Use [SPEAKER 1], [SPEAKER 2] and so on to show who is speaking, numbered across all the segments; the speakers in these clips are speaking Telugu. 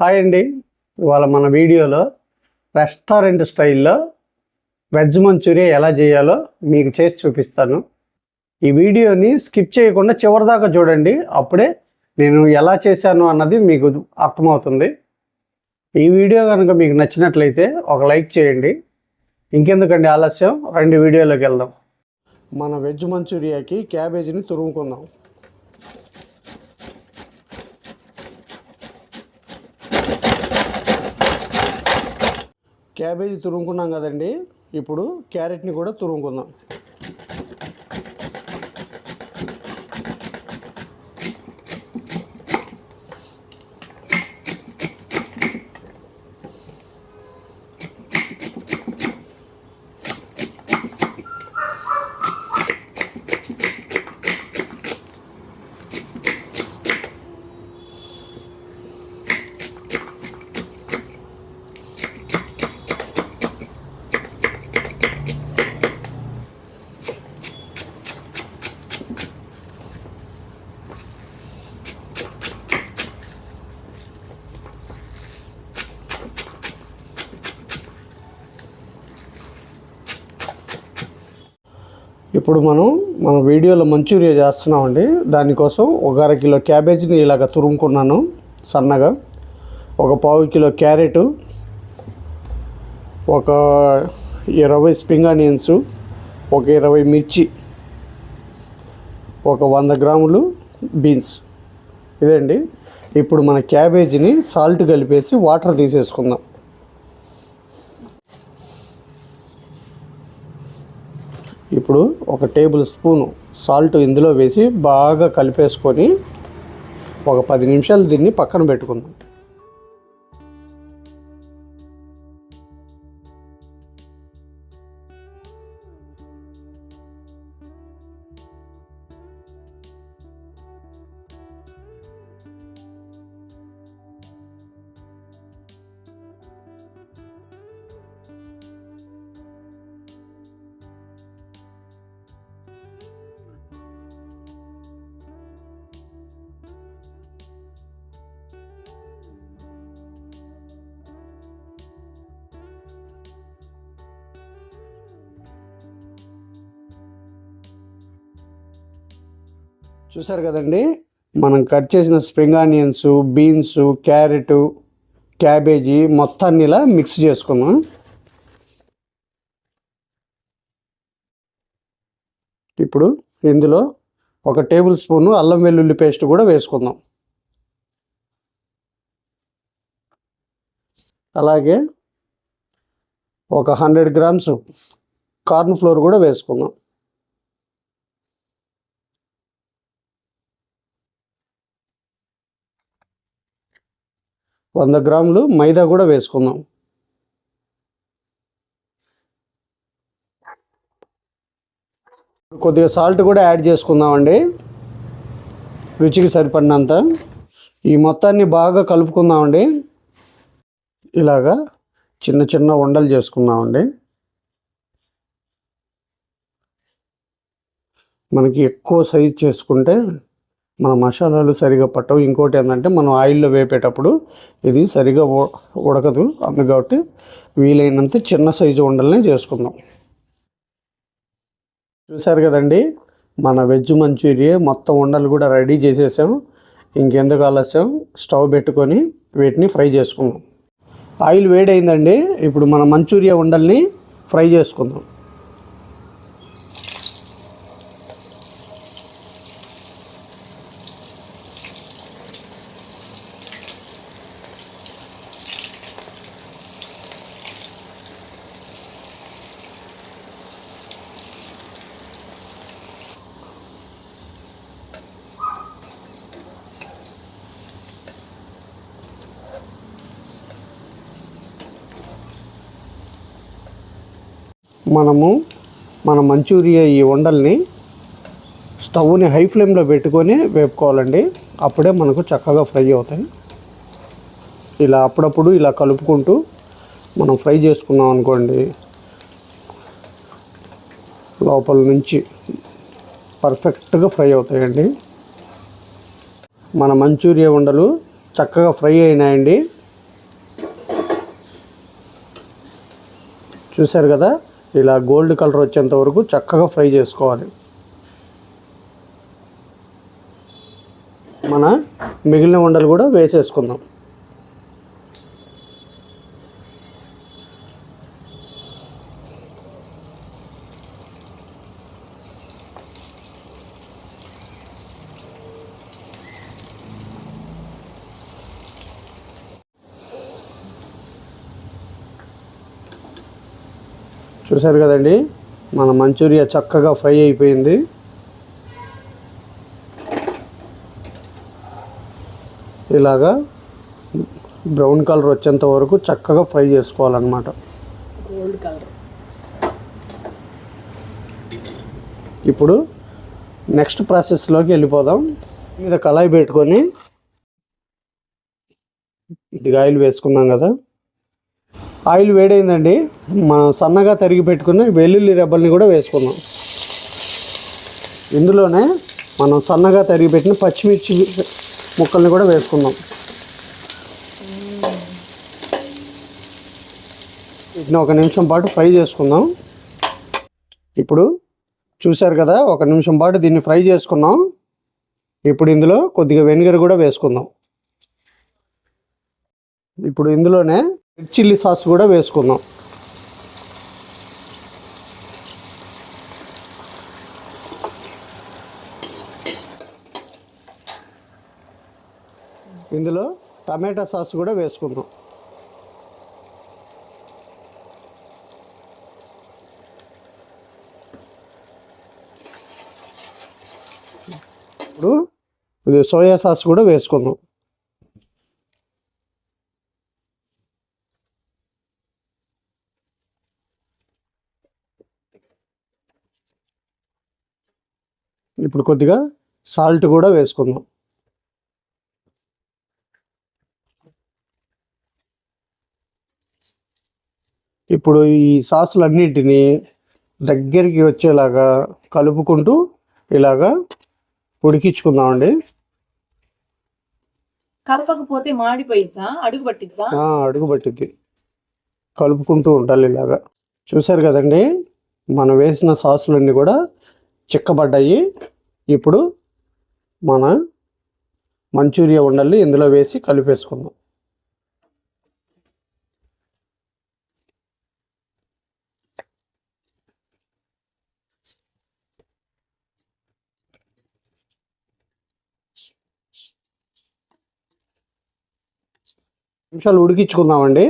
[SPEAKER 1] హాయ్ అండి. ఇవాళ మన వీడియోలో రెస్టారెంట్ స్టైల్లో వెజ్ మంచూరియా ఎలా చేయాలో మీకు చేసి చూపిస్తాను. ఈ వీడియోని స్కిప్ చేయకుండా చివరిదాకా చూడండి. అప్పుడే నేను ఎలా చేశాను అన్నది మీకు అర్థమవుతుంది. ఈ వీడియో కనుక మీకు నచ్చినట్లయితే ఒక లైక్ చేయండి. ఇంకెందుకండి ఆలస్యం, రండి వీడియోలోకి వెళ్దాం. మన వెజ్ మంచూరియాకి క్యాబేజీని తురుముకుందాం. క్యాబేజీ తురుముకున్నాం కదండి, ఇప్పుడు క్యారెట్ని కూడా తురుముకుందాం. ఇప్పుడు మన వీడియోలో మంచూరియా చేస్తున్నామండి. దానికోసం ఒక అరకిలో క్యాబేజీని ఇలాగ తురుముకున్నాను సన్నగా, ఒక పావు కిలో క్యారెట్, ఒక 20 స్ప్రింగ్ ఆనియన్స్, ఒక 20 మిర్చి, ఒక 100 గ్రాములు బీన్స్. ఇదండి. ఇప్పుడు మన క్యాబేజీని సాల్ట్ కలిపేసి వాటర్ తీసేసుకుందాం. ఇప్పుడు ఒక టేబుల్ స్పూను సాల్ట్ ఇందులో వేసి బాగా కలిపేసుకొని ఒక 10 నిమిషాలు దీన్ని పక్కన పెట్టుకుందాం. చూసారు కదండి, మనం కట్ చేసిన spring onions, beans, carrot, cabbage మొత్తాన్ని ఇలా మిక్స్ చేసుకుందాం. ఇప్పుడు ఇందులో ఒక టేబుల్ స్పూను అల్లం వెల్లుల్లి పేస్ట్ కూడా వేసుకుందాం. అలాగే ఒక 100 గ్రామ్స్ కార్న్ ఫ్లోర్ కూడా వేసుకుందాం. వంద గ్రాములు మైదా కూడా వేసుకుందాం. కొద్దిగా సాల్ట్ కూడా యాడ్ చేసుకుందామండి, రుచికి సరిపడినంత. ఈ మొత్తాన్ని బాగా కలుపుకుందామండి. ఇలాగా చిన్న చిన్న ఉండలు చేసుకుందామండి. మనకి ఎక్కువ సైజ్ చేసుకుంటే మన మసాలాలు సరిగా పట్టవు. ఇంకోటి ఏంటంటే మనం ఆయిల్లో వేపేటప్పుడు ఇది సరిగా ఉడకదు. అందుకని వీలైనంత చిన్న సైజు ఉండలనే చేసుకుందాం. చూసారు కదండి, మన వెజ్ మంచూరియా మొత్తం ఉండలు కూడా రెడీ చేసేసాం. ఇంకెందుకు ఆలస్యం, స్టవ్ పెట్టుకొని వీటిని ఫ్రై చేసుకుందాం. ఆయిల్ వేడైందండి. ఇప్పుడు మన మంచూరియా ఉండల్ని ఫ్రై చేసుకుందాం. మన మంచూరియా ఈ ఉండల్ని స్టవ్ని హై ఫ్లేమ్లో పెట్టుకొని వేపుకోవాలండి. అప్పుడే మనకు చక్కగా ఫ్రై అవుతాయి. ఇలా అప్పుడప్పుడు ఇలా కలుపుకుంటూ మనం ఫ్రై చేసుకున్నాం అనుకోండి, లోపల నుంచి పర్ఫెక్ట్గా ఫ్రై అవుతాయండి. మన మంచూరియా ఉండలు చక్కగా ఫ్రై అయినాయండి. చూసారు కదా, ఇలా గోల్డ్ కలర్ వచ్చేంత వరకు చక్కగా ఫ్రై చేసుకోవాలి. మన మిగిలిన ఉండలు కూడా వేసేసుకుందాం. చూసారు కదండి, మన మంచూరియా చక్కగా ఫ్రై అయిపోయింది. ఇలాగా బ్రౌన్ కలర్ వచ్చేంత వరకు చక్కగా ఫ్రై చేసుకోవాలన్నమాట.
[SPEAKER 2] Gold colour.
[SPEAKER 1] ఇప్పుడు నెక్స్ట్ ప్రాసెస్లోకి వెళ్ళిపోదాం. మీద కళాయి పెట్టుకొని ఇది ఆయిల్ వేసుకున్నాం కదా, ఆయిల్ వేడైందండి. మనం సన్నగా తరిగి పెట్టుకున్న వెల్లుల్లి రెబ్బల్ని కూడా వేసుకుందాం. ఇందులోనే మనం సన్నగా తరిగి పెట్టిన పచ్చిమిర్చి ముక్కల్ని కూడా వేసుకుందాం. వీటిని 1 నిమిషం పాటు ఫ్రై చేసుకుందాం. ఇప్పుడు చూశారు కదా, 1 నిమిషం పాటు దీన్ని ఫ్రై చేసుకున్నాం. ఇప్పుడు ఇందులో కొద్దిగా వెనిగర్ కూడా వేసుకుందాం. ఇప్పుడు ఇందులోనే రెడ్ చిల్లీ సాస్ కూడా వేసుకుందాం. ఇందులో టమాటా సాస్ కూడా వేసుకుందాం. ఇప్పుడు ఇది సోయా సాస్ కూడా వేసుకుందాం. ఇప్పుడు కొద్దిగా సాల్ట్ కూడా వేసుకుందాం. ఇప్పుడు ఈ సాసులన్నింటినీ దగ్గరికి వచ్చేలాగా కలుపుకుంటూ ఇలాగా ఉడికించుకుందామండి.
[SPEAKER 2] కలపకపోతే మాడిపోయిద్దా, అడుగు పట్టిద్దా?
[SPEAKER 1] అడుగు పట్టిద్ది. కలుపుకుంటూ ఉండాలి ఇలాగా. చూసారు కదండి, మనం వేసిన సాసులన్నీ కూడా చిక్కబడ్డాయి. ఇప్పుడు మన మంచూరియా ఉండల్ని ఇందులో వేసి కలిపేసుకుందాం. నిమిషాలు ఉడికించుకుందామండి.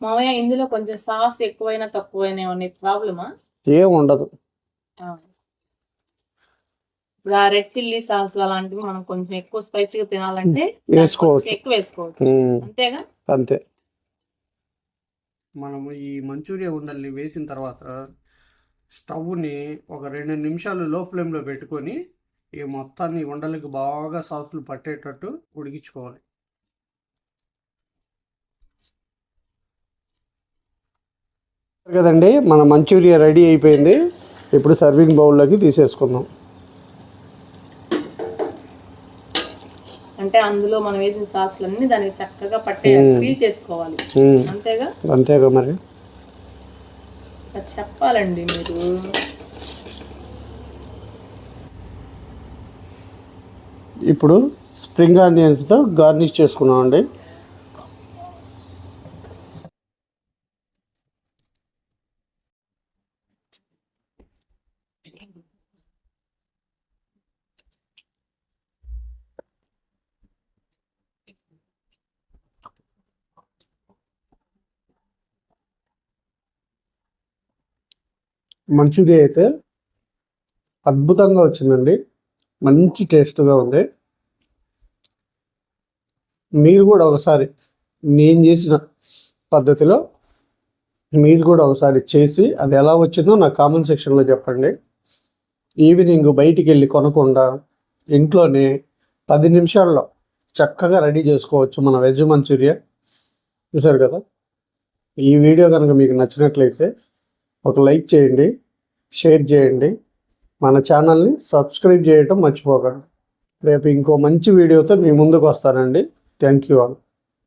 [SPEAKER 2] మామయ్య, ఇందులో కొంచెం సాస్ ఎక్కువైనా తక్కువైనా ఏమన్నా ప్రాబ్లమా?
[SPEAKER 1] ఏం ఉండదు.
[SPEAKER 2] ఇప్పుడు ఆ రెడ్ చిల్లీ సాస్ అలాంటివి మనం కొంచెం ఎక్కువ స్పైసీగా తినాలంటే
[SPEAKER 1] వేసుకోవచ్చు,
[SPEAKER 2] ఎక్కువ వేసుకోవచ్చు. అంతేగా?
[SPEAKER 1] అంతే. మనము ఈ మంచూరియా ఉండల్ని వేసిన తర్వాత స్టవ్ని ఒక 2 నిమిషాలు లో ఫ్లేమ్లో పెట్టుకొని ఈ మొత్తాన్ని ఉండలకి బాగా సాసులు పట్టేటట్టు ఉడికించుకోవాలి. కదండి, మన మంచూరియా రెడీ అయిపోయింది. ఇప్పుడు సర్వింగ్ బౌల్లోకి తీసేసుకుందాం.
[SPEAKER 2] అంటే అందులో మనం వేసిన సాసులన్నీ దానికి చక్కగా పట్టే ఫీల్ చేసుకోవాలి. అంతేగా?
[SPEAKER 1] అంతేగా మరి.
[SPEAKER 2] చెప్పాలండి మీరు.
[SPEAKER 1] ఇప్పుడు స్ప్రింగ్ ఆనియన్స్తో గార్నిష్ చేసుకున్నామండి. మంచూరియా అయితే అద్భుతంగా వచ్చిందండి, మంచి టేస్ట్గా ఉంది. మీరు కూడా ఒకసారి నేను చేసిన పద్ధతిలో మీరు కూడా ఒకసారి చేసి అది ఎలా వచ్చిందో నాకు కామెంట్ సెక్షన్లో చెప్పండి. ఈవినింగ్ బయటికి వెళ్ళి కొనకుండా ఇంట్లోనే 10 నిమిషాల్లో చక్కగా రెడీ చేసుకోవచ్చు మన వెజ్ మంచూరియా. చూసారు కదా, ఈ వీడియో కనుక మీకు నచ్చినట్లయితే ఒక లైక్ చేయండి, షేర్ చేయండి, మన ఛానల్ని సబ్స్క్రైబ్ చేయటం మర్చిపోకండి. రేపు ఇంకో మంచి వీడియోతో మీ ముందుకు వస్తానండి. Thank you all.